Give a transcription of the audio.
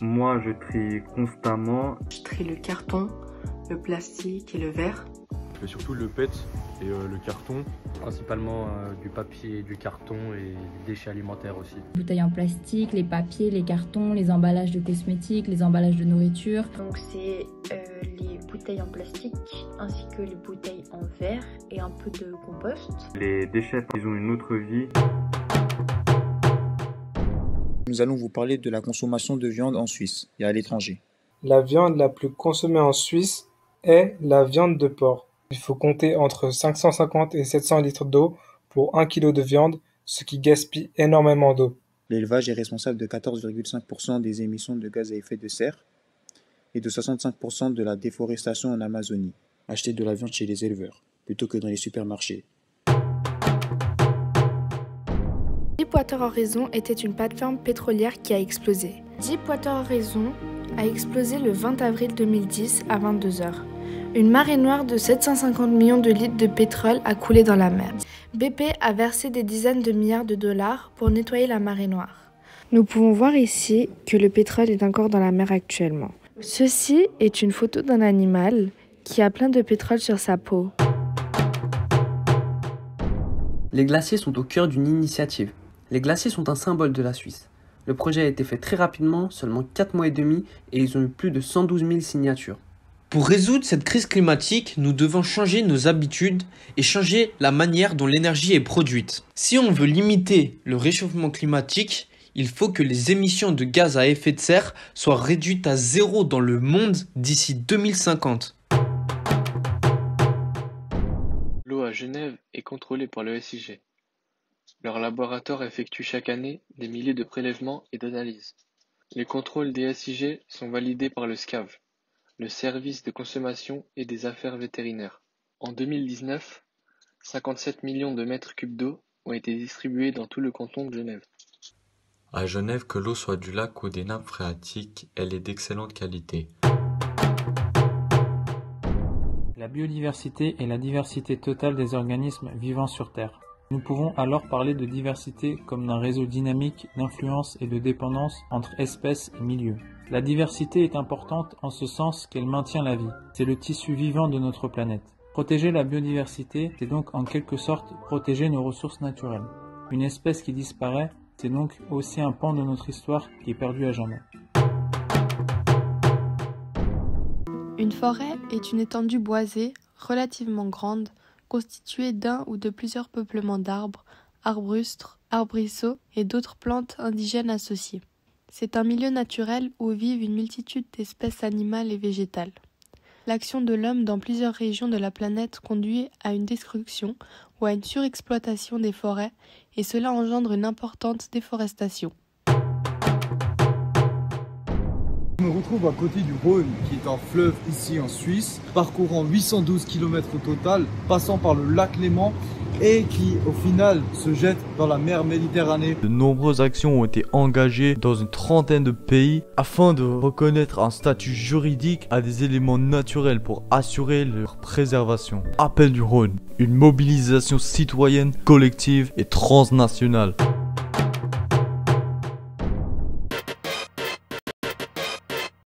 Moi, je trie constamment. Je trie le carton, le plastique et le verre. Je fais surtout le PET et le carton. Principalement du papier, du carton et des déchets alimentaires aussi. Les bouteilles en plastique, les papiers, les cartons, les emballages de cosmétiques, les emballages de nourriture. Donc c'est les bouteilles en plastique ainsi que les bouteilles en verre et un peu de compost. Les déchets, ils ont une autre vie. Nous allons vous parler de la consommation de viande en Suisse et à l'étranger. La viande la plus consommée en Suisse est la viande de porc. Il faut compter entre 550 et 700 litres d'eau pour 1 kg de viande, ce qui gaspille énormément d'eau. L'élevage est responsable de 14,5% des émissions de gaz à effet de serre et de 65% de la déforestation en Amazonie. Achetez de la viande chez les éleveurs, plutôt que dans les supermarchés. Deepwater Horizon était une plateforme pétrolière qui a explosé. Deepwater Horizon a explosé le 20 avril 2010 à 22 h. Une marée noire de 750 millions de litres de pétrole a coulé dans la mer. BP a versé des dizaines de milliards de dollars pour nettoyer la marée noire. Nous pouvons voir ici que le pétrole est encore dans la mer actuellement. Ceci est une photo d'un animal qui a plein de pétrole sur sa peau. Les glaciers sont au cœur d'une initiative. Les glaciers sont un symbole de la Suisse. Le projet a été fait très rapidement, seulement 4 mois et demi, et ils ont eu plus de 112 000 signatures. Pour résoudre cette crise climatique, nous devons changer nos habitudes et changer la manière dont l'énergie est produite. Si on veut limiter le réchauffement climatique, il faut que les émissions de gaz à effet de serre soient réduites à zéro dans le monde d'ici 2050. L'eau à Genève est contrôlée par le SIG. Leur laboratoire effectue chaque année des milliers de prélèvements et d'analyses. Les contrôles des SIG sont validés par le SCAV, le service de consommation et des affaires vétérinaires. En 2019, 57 millions de mètres cubes d'eau ont été distribués dans tout le canton de Genève. À Genève, que l'eau soit du lac ou des nappes phréatiques, elle est d'excellente qualité. La biodiversité est la diversité totale des organismes vivant sur Terre. Nous pouvons alors parler de diversité comme d'un réseau dynamique d'influence et de dépendance entre espèces et milieux. La diversité est importante en ce sens qu'elle maintient la vie. C'est le tissu vivant de notre planète. Protéger la biodiversité, c'est donc en quelque sorte protéger nos ressources naturelles. Une espèce qui disparaît, c'est donc aussi un pan de notre histoire qui est perdu à jamais. Une forêt est une étendue boisée, relativement grande, constituée d'un ou de plusieurs peuplements d'arbres, arbrustres, arbrisseaux et d'autres plantes indigènes associées. C'est un milieu naturel où vivent une multitude d'espèces animales et végétales. L'action de l'homme dans plusieurs régions de la planète conduit à une destruction ou à une surexploitation des forêts et cela engendre une importante déforestation. Je me retrouve à côté du Rhône, qui est un fleuve ici en Suisse, parcourant 812 km au total, passant par le lac Léman et qui, au final, se jette dans la mer Méditerranée. De nombreuses actions ont été engagées dans une trentaine de pays afin de reconnaître un statut juridique à des éléments naturels pour assurer leur préservation. Appel du Rhône, une mobilisation citoyenne, collective et transnationale.